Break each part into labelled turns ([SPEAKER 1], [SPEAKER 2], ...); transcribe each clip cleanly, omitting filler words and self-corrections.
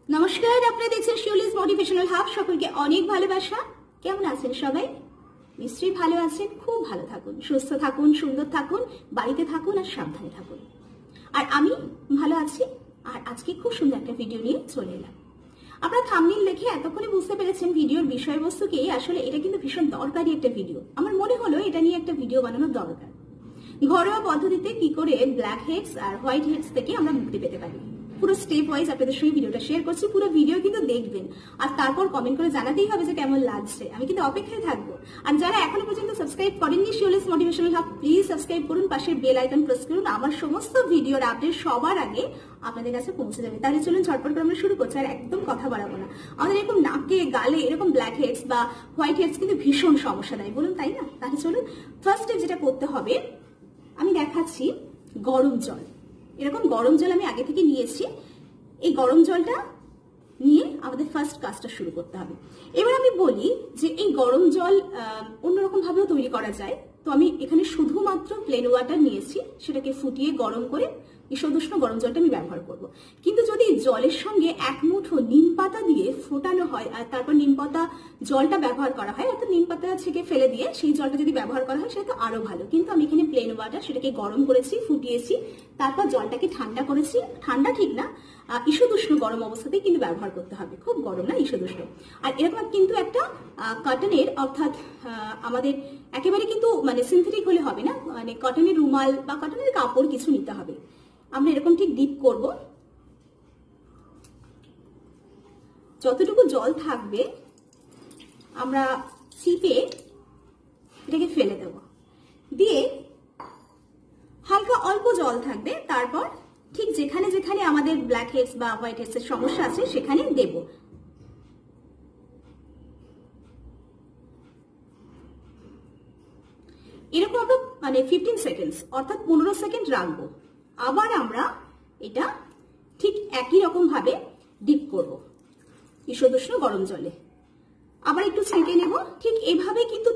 [SPEAKER 1] নমস্কার, আপনারা দেখছেন শিউলিস মোটিভেশনাল হাব। সকলকে অনেক ভালোবাসা। কেমন আছেন সবাই? নিশ্চয়ই ভালো আছেন। খুব ভালো থাকুন, সুস্থ থাকুন, সুন্দর থাকুন, বাড়িতে থাকুন আর সাবধানে থাকুন। আর আমি ভালো আছি। আর আজকে খুব সুন্দর একটা ভিডিও নিয়ে চলে এলাম। আপনারা থাম্বনেল দেখে এতক্ষণে বুঝতে পেরেছেন ভিডিওর বিষয়বস্তু কি। আসলে এটা কিন্তু ভীষণ দরকারি একটা ভিডিও। আমার মনে হলো এটা নিয়ে একটা ভিডিও বানানোর দরকার। ঘরোয়া পদ্ধতিতে কি করে black heads are white heads থেকে আমরা মুক্তি পেতে পারি, পুরো স্টেপ ওয়াইজ আপনাদের সঙ্গে ভিডিওটা শেয়ার করছি। পুরো ভিডিও কিন্তু দেখবেন আর তারপর কমেন্ট করে জানাতেই হবে যে কেমন লাগছে। আমি কিন্তু অপেক্ষায় থাকবো। আর যারা এখনো পর্যন্ত সাবস্ক্রাইব করেননি Shiuli's motivational hub, please subscribe করুন, পাশের বেল আইকন প্রেস করুন। আমার সমস্ত ভিডিওর আপডেট সবার আগে আপনাদের কাছে পৌঁছে যাবে। তাহলে চলুন ঝটপট করে আমরা শুরু করছি। আর একদম কথা বাড়াবো না। আমাদের এরকম নাকে গালে এরকম ব্ল্যাক হেডস বা হোয়াইট হেডস কিন্তু ভীষণ সমস্যা দেয়, বলুন তাই না? তাহলে চলুন ফার্স্ট স্টেপ যেটা করতে হবে, আমি দেখাচ্ছি গরম জল। এরকম গরম জল আমি আগে থেকে নিয়েছি। এই গরম জলটা নিয়ে আমাদের ফার্স্ট কাজটা শুরু করতে হবে। এবার আমি বলি যে এই গরম জল অন্যরকম ভাবেও তৈরি করা যায়। তো আমি এখানে শুধুমাত্র প্লেন ওয়াটার নিয়েছি, সেটাকে ফুটিয়ে গরম করে ঈষদুষ্ণ গরম জলটা আমি ব্যবহার করব। কিন্তু যদি জলের সঙ্গে এক মুঠো নিম পাতা দিয়ে ফোটানো হয় আর তারপর নিম পাতা জলটা ব্যবহার করা হয়, অর্থাৎ নিম পাতা ছেঁকে ফেলে দিয়ে সেই জলটা যদি ব্যবহার করা হয় সেটা তো আরো ভালো। কিন্তু আমি এখানে প্লেন ওয়াটার, সেটাকে গরম করেছি, ফুটিয়েছি, তারপর জলটাকে ঠান্ডা করেছি। ঠান্ডা ঠিক না, ঈষদুষ্ণ গরম অবস্থাতেই কিন্তু ব্যবহার করতে হবে, খুব গরম না, ঈষদুষ্ণ। আর এরকম কিন্তু একটা কটনের, অর্থাৎ আমাদের একেবারে কিন্তু মানে সিনথেটিক হলে হবে না, মানে কটনের রুমাল বা কটনের কাপড় কিছু নিতে হবে। আমরা এরকম ঠিক ডিপ করব। যতটুকু জল থাকবে আমরা চিপে এটাকে ফেলে দেব, দিয়ে হালকা অল্প জল থাকবে। তারপর ঠিক যেখানে যেখানে আমাদের ব্ল্যাক হেডস বা হোয়াইট হেডস এর সমস্যা আছে সেখানে দেব। এরকম আমরা মানে 15 সেকেন্ডস অর্থাৎ 15 সেকেন্ড রাখবো। আবার আমরা এটা ঠিক একই রকম ভাবে ডিপ করব ঈষদুষ্ণ গরম জলে। আবার একটু ছেঁকে নেব। ঠিক এভাবে কিন্তু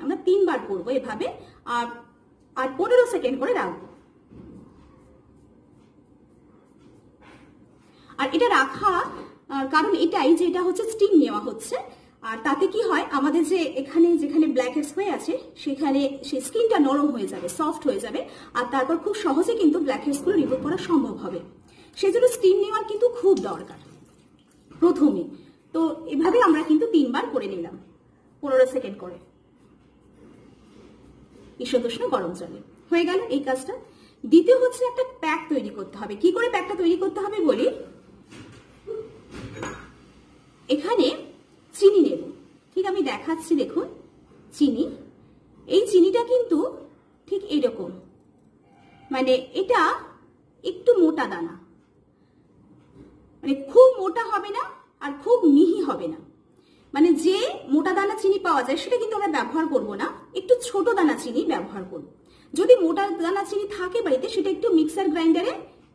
[SPEAKER 1] আমরা তিনবার করব এভাবে। আর 15 সেকেন্ড করে রাখবো। আর এটা রাখা কারণ এটাই যে এটা হচ্ছে স্টিম নেওয়া হচ্ছে। আর তাতে কি হয়, আমাদের যে এখানে যেখানে ব্ল্যাক হেডস হয়ে আছে সেখানে সেই স্কিনটা নরম হয়ে যাবে, সফট হয়ে যাবে। আর তারপর খুব সহজে কিন্তু ব্ল্যাক হেডস গুলো রিমুভ করা সম্ভব হবে। সেজন্য স্টিম নেওয়ার কিন্তু খুব দরকার প্রথমে। তো এভাবে আমরা কিন্তু তিনবার করে নিলাম 15 সেকেন্ড করে ঈষদুষ্ণ গরম জলে। হয়ে গেল এই কাজটা। দ্বিতীয় হচ্ছে একটা প্যাক তৈরি করতে হবে। কি করে প্যাকটা তৈরি করতে হবে বলি। এখানে চিনি নেব, ঠিক আমি দেখাচ্ছি, দেখুন চিনি। এই চিনিটা কিন্তু ঠিক এইরকম, মানে এটা একটু মোটা দানা, মানে খুব মোটা হবে না আর খুব মিহি হবে না। মানে যে মোটা দানা চিনি পাওয়া যায় সেটা কিন্তু আমরা ব্যবহার করব না, একটু ছোট দানা চিনি ব্যবহার করব। যদি মোটা দানা চিনি থাকে বাড়িতে সেটা একটু মিক্সার গ্রাইন্ডারে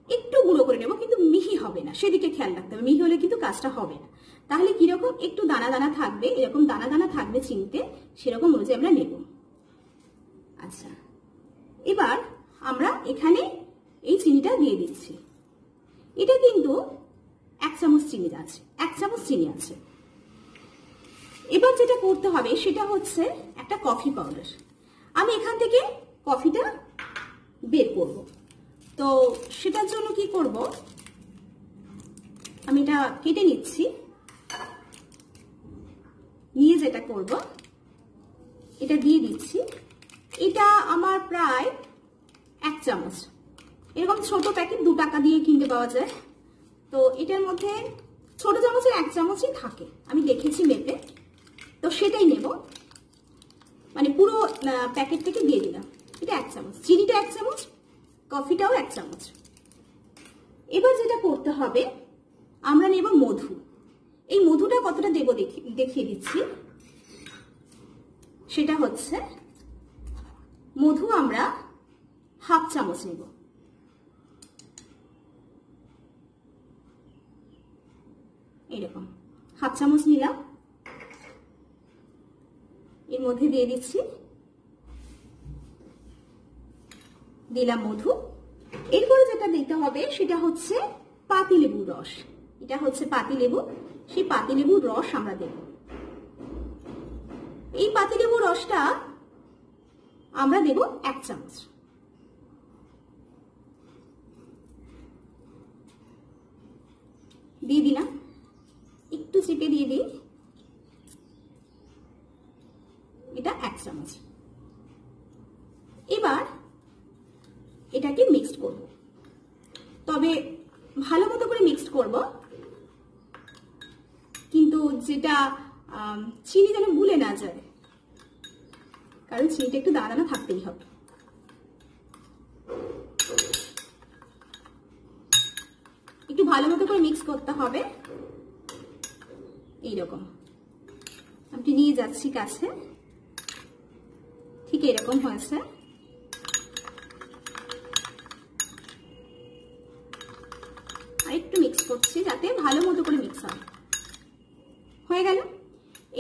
[SPEAKER 1] একটু গুঁড়ো করে নেব, কিন্তু মিহি হবে না, সেদিকে খেয়াল রাখতে হবে। মিহি হলে কিন্তু কাজটা হবে না। তাহলে কিরকম একটু দানা দানা থাকবে, এরকম দানা দানা থাকবে চিনিতে, সেরকম অনুযায়ী আমরা নেব। আচ্ছা, এবার আমরা এখানে এই চিনিটা দিয়ে দিচ্ছি। এটা কিন্তু 1 চামচ চিনি আছে, 1 চামচ চিনি আছে। এবার যেটা করতে হবে সেটা হচ্ছে একটা কফি পাউডার। আমি এখান থেকে কফিটা বের করব। তো সেটার জন্য কি করব, আমি এটা কেটে নিচ্ছি। নিয়ে যেটা করব, এটা দিয়ে দিচ্ছি। এটা আমার প্রায় 1 চামচ। এরকম ছোট প্যাকেট 2 টাকা দিয়ে কিনতে পাওয়া যায়। তো এটার মধ্যে ছোট চামচের 1 চামচই থাকে, আমি দেখেছি মেপে। তো সেটাই নেব, মানে পুরো প্যাকেট থেকে দিয়ে দিলাম। এটা 1 চামচ, চিনিটা 1 চামচ, কফিটাও 1 চামচ। এবার যেটা করতে হবে, আমরা নেব মধু। এই মধুটা কতটা দেব দেখিয়ে দিচ্ছি। সেটা হচ্ছে মধু আমরা 1/2 চামচ নেব। এরকম 1/2 চামচ নিলাম। এর মধ্যে দিয়ে দিচ্ছি, দিলাম মধু। এরপরে যেটা দিতে হবে সেটা হচ্ছে পাতিলেবুর রস। এটা হচ্ছে পাতিলেবু, সেই পাতিলেবুর রস আমরা দেব। এই পাতিলেবুর রসটা আমরা দেব 1 চামচ। দিয়ে দিলাম, একটু চেপে দিয়ে দিই, এটা 1 চামচ। এবার এটাকে মিক্সড করব, তবে ভালো মতো করে মিক্সড করব, কিন্তু যেটা চিনি যেন গুলে না যায়, কারণ চিনিটা একটু দানা দানা থাকতেই হবে। একটু ভালো মতো করে মিক্স করতে হবে। এইরকম আমি নিয়ে যাচ্ছি কাছে, ঠিক এরকম হয়েছে। আর একটু মিক্স করছি যাতে ভালো মতো করে মিক্স হয়। হয়ে গেল।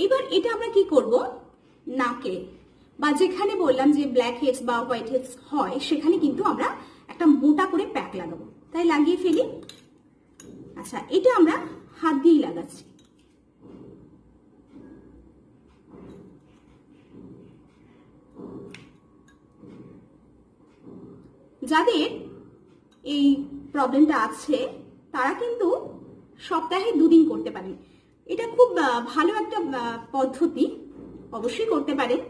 [SPEAKER 1] এবার এটা আমরা কি করব, নাকে বা যেখানে বললাম যে ব্ল্যাক হেডস বা হোয়াইট হেডস হয় সেখানে কিন্তু আমরা একটা মোটা করে প্যাক লাগাবো। তাই লাগিয়ে ফেলি। আচ্ছা, এটা আমরা হাত দিয়েই লাগাচ্ছি। যাদের এই প্রবলেমটা আছে তারা কিন্তু সপ্তাহে 2 দিন করতে পারেন। এটা খুব ভালো একটা পদ্ধতি, অবশ্যই করতে পারেন।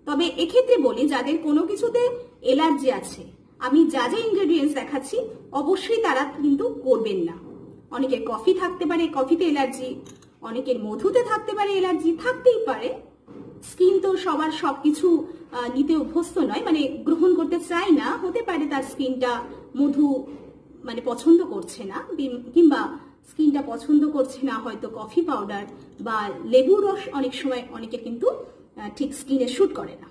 [SPEAKER 1] তবে এক্ষেত্রে বলি, যাদের কোনো কিছুতে অ্যালার্জি আছে, আমি যা যা ইনগ্রেডিয়েন্টস দেখাচ্ছি অবশ্যই তারা কিন্তু করবেন না। অনেকের কফি থাকতে পারে, কফিতে অ্যালার্জি, অনেকের মধুতে থাকতে পারে অ্যালার্জি, থাকতেই পারে। স্কিন তো সবার সবকিছু নিতে অভ্যস্ত নয়, মানে গ্রহণ করতে চায় না, হতে পারে তার স্কিনটা মধু মানে পছন্দ করছে না, কিংবা স্কিনটা পছন্দ করছে না হয়তো কফি পাউডার বা লেবুর রস অনেক সময় অনেকের কিন্তু ঠিক স্কিনে শুট করে না।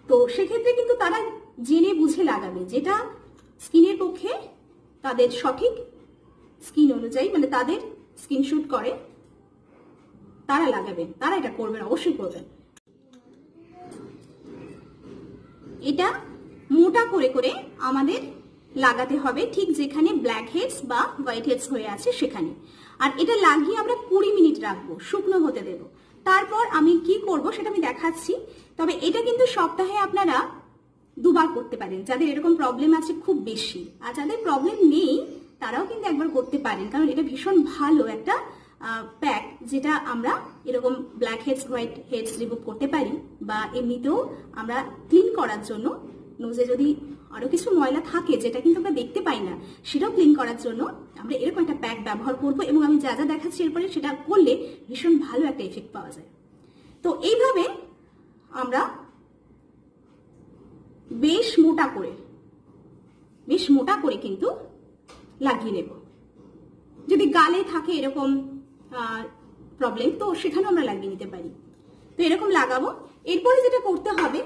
[SPEAKER 1] তো সেক্ষেত্রে কিন্তু তারা জেনে বুঝে লাগাবে যেটা স্কিনের পক্ষে তাদের সঠিক স্কিন অনুযায়ী, মানে তাদের স্কিন শুট করে, তারা লাগাবেন, তারা এটা করবেন, অবশ্যই করবেন। এটা মোটা করে করে আমাদের লাগাতে হবে, ঠিক যেখানে ব্ল্যাক হেডস বা হোয়াইট হেডস হয়ে আছে সেখানে। আর এটা লাগিয়ে আমরা 20 মিনিট রাখবো, শুকনো হতে দেব। তারপর আমি কি করব সেটা আমি দেখাচ্ছি। তবে এটা কিন্তু সপ্তাহে আপনারা 2 বার করতে পারেন, যাদের এরকম প্রবলেম আছে খুব বেশি। আর যাদের প্রবলেম নেই তারাও কিন্তু একবার করতে পারেন, কারণ এটা ভীষণ ভালো একটা প্যাক, যেটা আমরা এরকম black heads white heads remove করতে পারি, বা এমনিতেও আমরা ক্লিন করার জন্য নোজে যদি আরো কিছু ময়লা থাকে যেটা কিন্তু আমরা দেখতে পাই না, সেটাও ক্লিন করার জন্য আমরা এরকম একটা প্যাক ব্যবহার করব। এবং আমি যা যা দেখাচ্ছি এরপরে সেটা করলে ভীষণ ভালো একটা এফেক্ট পাওয়া যায়। তো এইভাবে আমরা বেশ মোটা করে কিন্তু লাগিয়ে নেব। যদি গালে থাকে এরকম প্রবলেম, তো সেখানেও আমরা লাগিয়ে নিতে পারি। তো এরকম লাগাবো। এরপরে যেটা করতে হবে,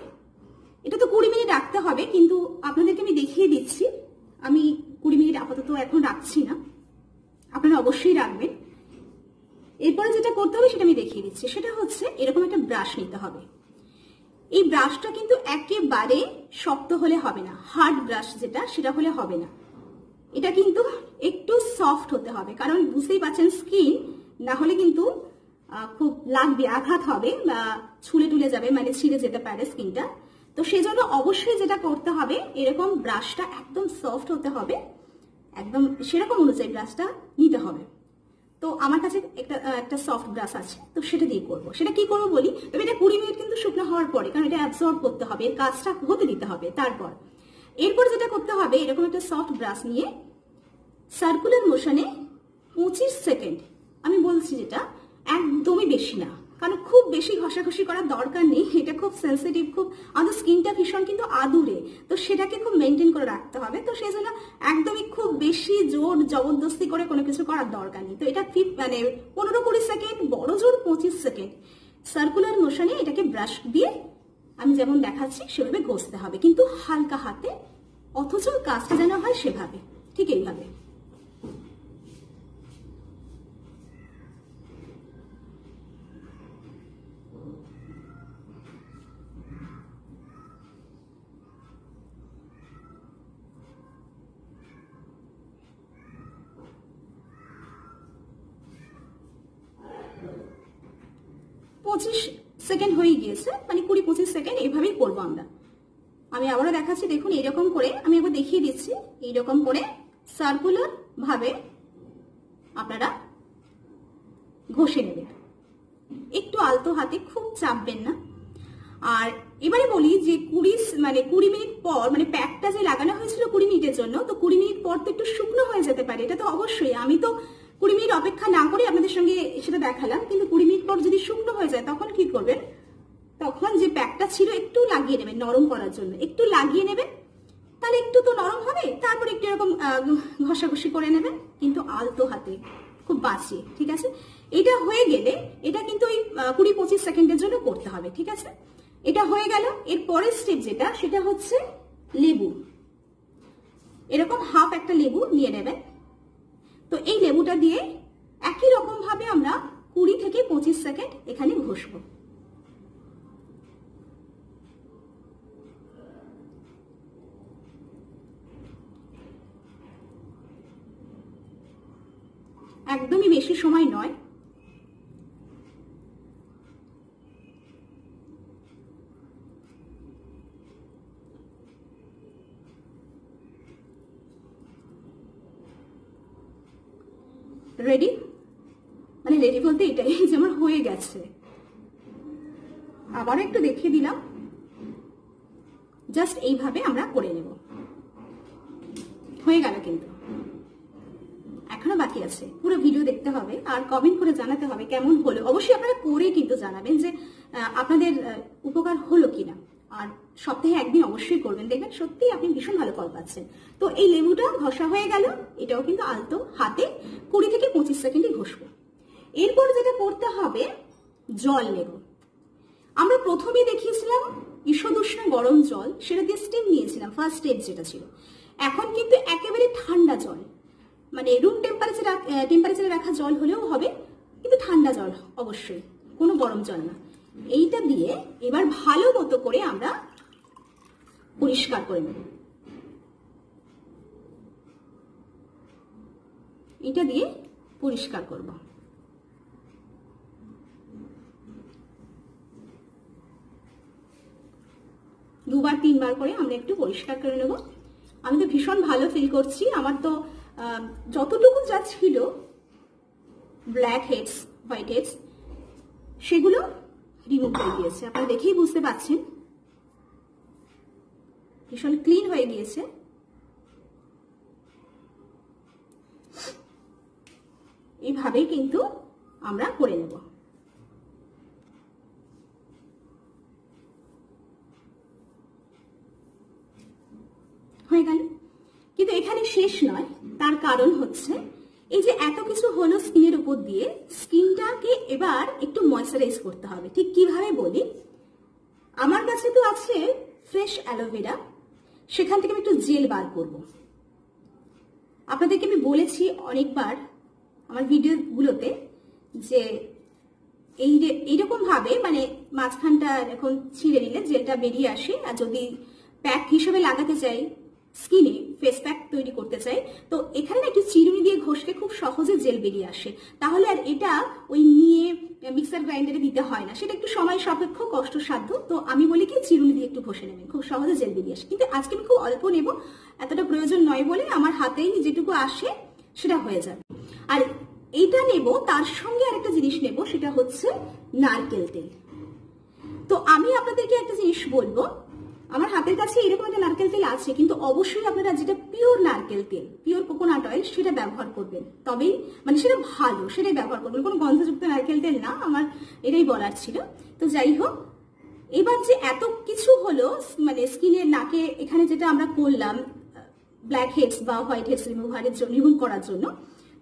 [SPEAKER 1] এটা তো 20 মিনিট রাখতে হবে, কিন্তু আপনাদেরকে আমি দেখিয়ে দিচ্ছি। আমি 20 মিনিট আপাতত এখন রাখছি না, আপনারা অবশ্যই রাখবেন। এরপরে যেটা করতে হবে সেটা আমি দেখিয়ে দিচ্ছি। সেটা হচ্ছে এরকম একটা ব্রাশ নিতে হবে। এই ব্রাশটা কিন্তু একেবারে শক্ত হলে হবে না, হার্ড ব্রাশ যেটা সেটা হলে হবে না। এটা কিন্তু একটু সফট হতে হবে, কারণ বুঝতেই পারছেন স্কিন না হলে কিন্তু খুব লাগবে, আঘাত হবে বা ছুলে টুলে যাবে, মানে ছিঁড়ে যেতে পারে স্কিনটা। তো সেজন্য অবশ্যই যেটা করতে হবে, এরকম ব্রাশটা একদম সফট হতে হবে, একদম সেরকম অনুযায়ী ব্রাশটা নিতে হবে। তো আমার কাছে একটা সফট ব্রাশ আছে, তো সেটা দিয়ে করবো। সেটা কি করবো বলি, তবে এটা 20 মিনিট কিন্তু শুকনো হওয়ার পরে, কারণ এটা অ্যাবসর্ব করতে হবে, এর কাজটা হতে দিতে হবে। এরপর যেটা করতে হবে, এরকম একটা সফট ব্রাশ নিয়ে সার্কুলার মোশনে 25 সেকেন্ড, আমি বলছি যেটা একদমই বেশি না, কারণ খুব বেশি ঘষাঘষি করার দরকার নেই। এটা খুব সেন্সিটিভ, খুব আমাদের স্কিনটা ভীষণ কিন্তু আদুরে, তো সেটাকে খুব মেনটেন করে রাখতে হবে। তো সেই জন্য একদমই খুব বেশি জোর জবরদস্তি করে কোনো কিছু করার দরকার নেই। তো এটা মানে 15-20 সেকেন্ড, বড় জোর 25 সেকেন্ড সার্কুলার মোশনে এটাকে ব্রাশ দিয়ে আমি যেমন দেখাচ্ছি সেভাবে ঘষতে হবে, কিন্তু হালকা হাতে, অথচ কাজটা যেন হয় সেভাবে, ঠিক এইভাবে। 25 সেকেন্ড হয়ে গিয়েছে, মানে 20-25 সেকেন্ড এইভাবেই করবো আমরা। আমি আবারও দেখাচ্ছি, দেখুন এইরকম করে আমি একবার দেখিয়ে দিচ্ছি। এইরকম করে সার্কুলার ভাবে আপনারা ঘষে নেবেন, একটু আলতো হাতে, খুব চাপবেন না। আর এবারে বলি যে 20 মিনিট পর, মানে প্যাকটা যে লাগানো হয়েছিল 20 মিনিটের জন্য, তো 20 মিনিট পর তো একটু শুকনো হয়ে যেতে পারে, এটা তো অবশ্যই। আমি তো 20 মিনিট অপেক্ষা না করে আপনাদের সঙ্গে সেটা দেখালাম, কিন্তু 20 মিনিট পর যদি শুকনো হয়ে যায় তখন কি করবেন, তখন যে প্যাকটা ছিল একটু লাগিয়ে নেবেন, নরম করার জন্য একটু লাগিয়ে নেবেন, তাহলে একটু তো নরম হবে। তারপরে একটু এরকম ঘষাঘষি করে নেবেন, কিন্তু আলতো হাতে, খুব বাঁচিয়ে, ঠিক আছে? এটা হয়ে গেলে এটা কিন্তু ওই 20-25 সেকেন্ডের জন্য করতে হবে, ঠিক আছে? এটা হয়ে গেল। এর পরের স্টেপ যেটা, সেটা হচ্ছে লেবু। এরকম হাফ একটা লেবু নিয়ে নেবেন। তো এই লেবুটা দিয়ে একই রকম ভাবে আমরা 20-25 সেকেন্ড এখানে ঘষবো। একদমই বেশি সময় নয়। রেডি, মানে রেডি বলতে এটাই যে আমার হয়ে গেছে। আবার একটু দেখিয়ে দিলাম, জাস্ট এইভাবে আমরা করে নেব। হয়ে গেল, কিন্তু এখনো বাকি আছে, পুরো ভিডিও দেখতে হবে আর কমেন্ট করে জানাতে হবে কেমন হলো। অবশ্যই আপনারা করে কিন্তু জানাবেন যে আপনাদের উপকার হলো কিনা। আর সপ্তাহে একদিন অবশ্যই করবেন, দেখবেন সত্যি আপনি ভীষণ ভালো ফল পাচ্ছেন। তো এই লেবুটা ঘষা হয়ে গেল, এটাও কিন্তু আলতো হাতে 20-25 সেকেন্ডে ঘষবো। এরপর যেটা করতে হবে, জল নেব। আমরা প্রথমেই দেখিয়েছিলাম ঈষদুষ্ণ গরম জল, সেটা দিয়ে স্টিম নিয়েছিলাম, ফার্স্ট স্টেপ যেটা ছিল। এখন কিন্তু একেবারে ঠান্ডা জল, মানে রুম টেম্পারেচারে রাখা জল হলেও হবে, কিন্তু ঠান্ডা জল অবশ্যই, কোনো গরম জল না। এইটা দিয়ে এবার ভালো মতো করে আমরা পরিষ্কার করে নেব। এটা দিয়ে পরিষ্কার করব। দুবার 3বার করে আমরা একটু পরিষ্কার করে নেব। আমি তো ভীষণ ভালো ফিল করছি। আমার তো যতটুকু যা ছিল ব্ল্যাক হেডস, হোয়াইট হেডস, সেগুলো রিমুভ হয়ে গিয়েছে। আপনারা দেখেই বুঝতে পারছেন ভীষণ ক্লিন হয়ে গিয়েছে। এইভাবেই কিন্তু আমরা করে নেব। হয়ে গেল, কিন্তু এখানে শেষ নয়। তার কারণ হচ্ছে এই যে এত কিছু হলো স্কিনের উপর দিয়ে, স্কিনটাকে এবার একটু ময়শ্চারাইজ করতে হবে। ঠিক কিভাবে বলি, আমার কাছে তো আছে ফ্রেশ অ্যালোভেরা, সেখান থেকে আমি একটু জেল বার করব। আপনাদেরকে আমি বলেছি অনেকবার আমার ভিডিওগুলোতে যে এইরকম ভাবে, মানে মাঝখানটা এখন ছিঁড়ে নিলে জেলটা বেরিয়ে আসে। আর যদি প্যাক হিসেবে লাগাতে চাই, স্কিনে ফেস প্যাক তৈরি করতে চাই, তো এখানে না একটু চিরুনি দিয়ে ঘষলে খুব সহজে জেল বেরিয়ে আসে। তাহলে আর এটা ওই নিয়ে মিক্সার গ্রাইন্ডারে দিতে হয় না, সেটা একটু সময় সাপেক্ষ, কষ্টসাধ্য। তো আমি বলি কি, চিরুনি দিয়ে একটু ঘষে নেবেন, খুব সহজে জেল বেরিয়ে আসে। কিন্তু আজকে আমি খুব অল্প নেব, এতটা প্রয়োজন নয় বলে আমার হাতেই যেটুকু আসে সেটা হয়ে যাবে। আর এইটা নেব, তার সঙ্গে আরেকটা জিনিস নেব, সেটা হচ্ছে নারকেল তেল। তো আমি আপনাদেরকে একটা জিনিস বলবো, আমার হাতের কাছে এরকম একটা নারকেল তেল আছে, কিন্তু অবশ্যই আপনারা যেটা পিওর নারকেল তেল, পিওর কোকোনাট অয়েল, সেটা ব্যবহার করবেন। তবেই মানে সেটা ভালো, সেটাই ব্যবহার করবেন, কোনো গন্ধযুক্ত নারকেল তেল না, আমার এটাই বলার ছিল। তো যাই হোক, এবার যে এত কিছু হলো, মানে স্কিনের নাকে এখানে যেটা আমরা করলাম ব্ল্যাক হেডস বা হোয়াইট হেডস রিমুভ করার জন্য,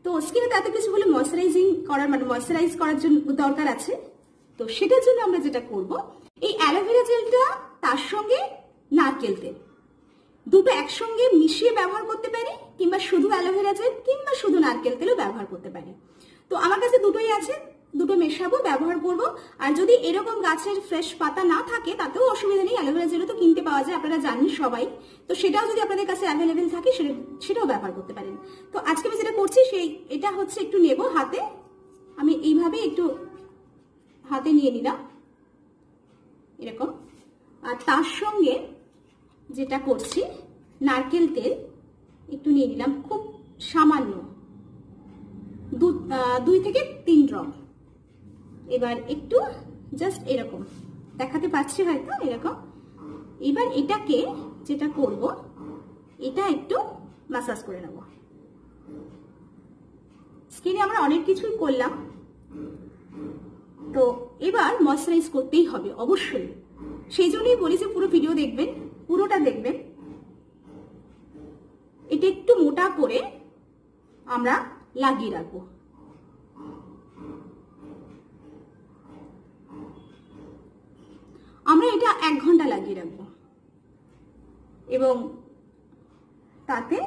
[SPEAKER 1] তো স্কিনে এত কিছু হলো ময়শ্চারাইজ করার জন্য দরকার আছে। তো সেটার জন্য আমরা যেটা করব, এই অ্যালোভেরা জেলটা তার সঙ্গে নারকেল তেল দুটো একসঙ্গে মিশিয়ে ব্যবহার করতে পারি, কিংবা শুধু অ্যালোভেরা জেল কিংবা শুধু নারকেল তেলও ব্যবহার করতে পারি। তো আমার কাছে দুটোই আছে, দুটো মেশাবো, ব্যবহার করব। আর যদি এরকম গাছের ফ্রেশ পাতা না থাকে তাতেও অসুবিধা নেই, অ্যালোভেরা জেলও তো কিনতে পাওয়া যায়, আপনারা জানেন সবাই। তো সেটাও যদি আপনাদের কাছে অ্যাভেলেবেল থাকে সেটাও ব্যবহার করতে পারেন। তো আজকে আমি যেটা করছি এটা হচ্ছে একটু নেব হাতে, আমি এইভাবে একটু হাতে নিয়ে নিলাম এরকম। আর তার সঙ্গে যেটা করছি, নারকেল তেল একটু নিয়ে নিলাম, খুব সামান্য, 2 থেকে 3 ড্রপ। এবার একটু জাস্ট এরকম দেখাতে পাচ্ছি হয়তো, এরকম। এবার এটাকে যেটা করব, এটা একটু ম্যাসাজ করে নেব। স্কিনে আমরা অনেক কিছুই করলাম, তো এবার ময়শ্চারাইজ করতেই হবে অবশ্যই। সেই জন্যই বলি যে পুরো ভিডিও দেখবেন, পুরোটা দেখবেন। এটা একটু মোটা করে আমরা লাগিয়ে রাখবো। আমরা এটা 1 ঘন্টা লাগিয়ে রাখবো এবং তাতে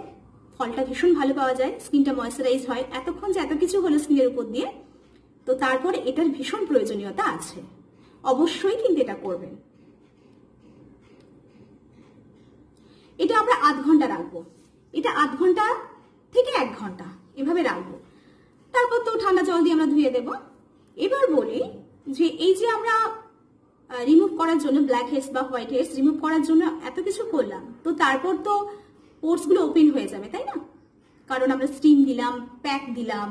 [SPEAKER 1] ফলটা ভীষণ ভালো পাওয়া যায়, স্কিনটা ময়শ্চারাইজ হয়। এতক্ষণ যে এত কিছু হলো স্কিনের উপর দিয়ে, তো তারপরে এটার ভীষণ প্রয়োজনীয়তা আছে, অবশ্যই কিন্তু এটা করবেন। এটা আমরা 1/2 ঘন্টা রাখবো, এটা 1/2 ঘন্টা থেকে 1 ঘন্টা এভাবে রাখবো। তারপর তো ঠান্ডা জল দিয়ে আমরা ধুয়ে দেব। এবার বলি যে এই যে আমরা রিমুভ করার জন্য, ব্ল্যাক হেডস বা হোয়াইট হেডস রিমুভ করার জন্য এত কিছু করলাম, তো তারপর তো পোর্স গুলো ওপেন হয়ে যাবে, তাই না? কারণ আমরা স্টিম দিলাম, প্যাক দিলাম,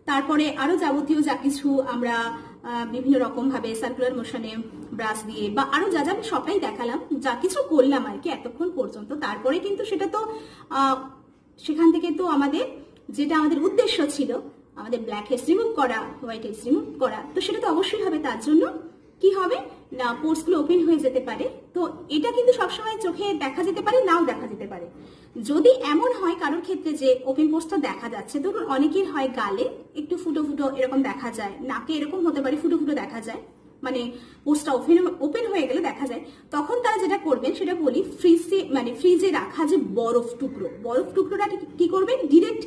[SPEAKER 1] তারপরে আরো যাবতীয় যা কিছু আমরা বিভিন্ন রকম ভাবে সার্কুলার মোশনে ব্রাশ দিয়ে বা আরো যা যা সবটাই দেখালাম, যা কিছু করলাম আর কি এতক্ষণ পর্যন্ত। তারপরে কিন্তু সেটা তো সেখান থেকে তো আমাদের যেটা আমাদের উদ্দেশ্য ছিল, আমাদের ব্ল্যাক হেডস রিমুভ করা, হোয়াইট হেডস রিমুভ করা, তো সেটা তো অবশ্যই হবে। তার জন্য কি হবে না, পোর্স গুলো ওপেন হয়ে যেতে পারে। তো এটা কিন্তু সবসময় চোখে দেখা যেতে পারে, নাও দেখা যেতে পারে। যদি এমন হয় কারোর ক্ষেত্রে যে ওপেন পোর্সটা দেখা যাচ্ছে, ধরুন অনেকের হয় গালে একটু ফুটো ফুটো এরকম দেখা যায়, নাকে এরকম হতে পারে ফুটো ফুটো দেখা যায়, মানে পোর্সটা ওপেন হয়ে গেলে দেখা যায়, তখন তারা যেটা করবেন সেটা বলি, ফ্রিজে রাখা যে বরফ টুকরোটা কি করবেন, ডিরেক্ট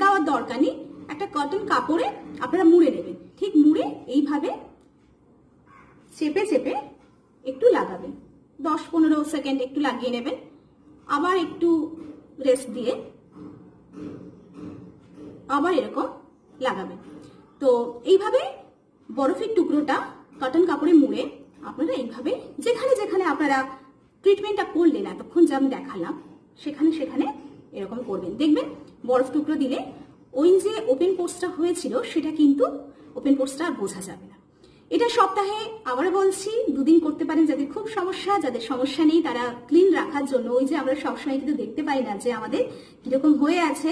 [SPEAKER 1] দেওয়ার দরকার নেই, একটা কটন কাপড়ে আপনারা মুড়ে নেবেন। ঠিক মুড়ে এইভাবে চেপে চেপে একটু লাগাবেন, 10-15 সেকেন্ড একটু লাগিয়ে নেবেন, আবার একটু রেস্ট দিয়ে আবার এরকম লাগাবেন। তো এইভাবে বরফের টুকরোটা কটন কাপড়ে মুড়ে আপনারা এইভাবে যেখানে যেখানে আপনারা ট্রিটমেন্টটা করলেন এতক্ষণ যা আমি দেখালাম, সেখানে সেখানে এরকম করবেন। দেখবেন বরফ টুকরো দিলে ওই যে ওপেন পোর্সটা হয়েছিল সেটা কিন্তু ওপেন পোর্সটা আর বোঝা যাবে না। এটা সপ্তাহে আবার বলছি 2 দিন করতে পারেন যাদের খুব সমস্যা, যাদের সমস্যা নেই তারা ক্লিন রাখার জন্য। ওই যে আমরা সবসময় কিন্তু দেখতে পাই না যে আমাদের কিরকম হয়ে আছে,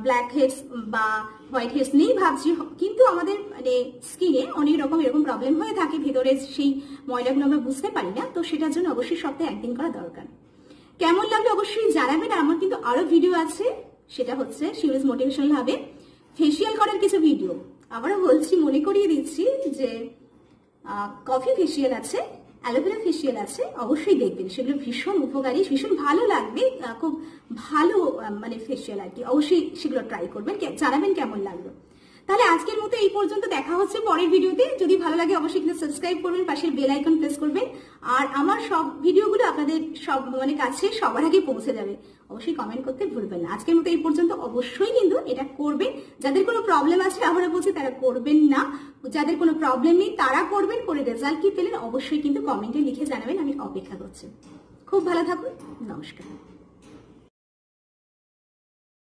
[SPEAKER 1] ব্ল্যাক হেডস বা হোয়াইট হেডস নেই ভাবছি, কিন্তু আমাদের মানে স্কিনে অনেক রকম এরকম প্রবলেম হয়ে থাকে, ভেতরে সেই ময়লাগুলো আমরা বুঝতে পারি না। তো সেটার জন্য অবশ্যই সপ্তাহে 1 দিন করা দরকার। কেমন লাগলো অবশ্যই জানাবেন। আমার কিন্তু আরো ভিডিও আছে, সেটা হচ্ছে শিউলিস মোটিভেশনাল ভাবে ফেসিয়াল করার কিছু ভিডিও। আবারও বলছি, মনে করিয়ে দিচ্ছি যে কফি ফেসিয়াল আছে, অ্যালোভেরা ফেসিয়াল আছে, অবশ্যই দেখবেন, সেগুলো ভীষণ উপকারী, ভীষণ ভালো লাগবে, খুব ভালো মানে ফেসিয়াল আর কি। অবশ্যই সেগুলো ট্রাই করবেন, জানাবেন কেমন লাগলো। তাহলে আজকের মতো এই পর্যন্ত, দেখা হচ্ছে পরের ভিডিওতে। যদি ভালো লাগে অবশ্যই কিন্তু সাবস্ক্রাইব করবেন, পাশের বেল আইকন প্রেস করবেন, আর আমার সব ভিডিওগুলো আপনাদের সব মানে কাছে সবার আগে পৌঁছে যাবে। অবশ্যই কমেন্ট করতে ভুলবেন না। আজকের মতো এই পর্যন্ত, অবশ্যই কিন্তু এটা করবেন। যাদের কোনো প্রবলেম আছে আমরা বলছি তারা করবেন না, যাদের কোনো প্রবলেম নেই তারা করবেন। করে রেজাল্ট কি পেলেন অবশ্যই কিন্তু কমেন্টে লিখে জানাবেন, আমি অপেক্ষা করছি। খুব ভালো থাকুন, নমস্কার।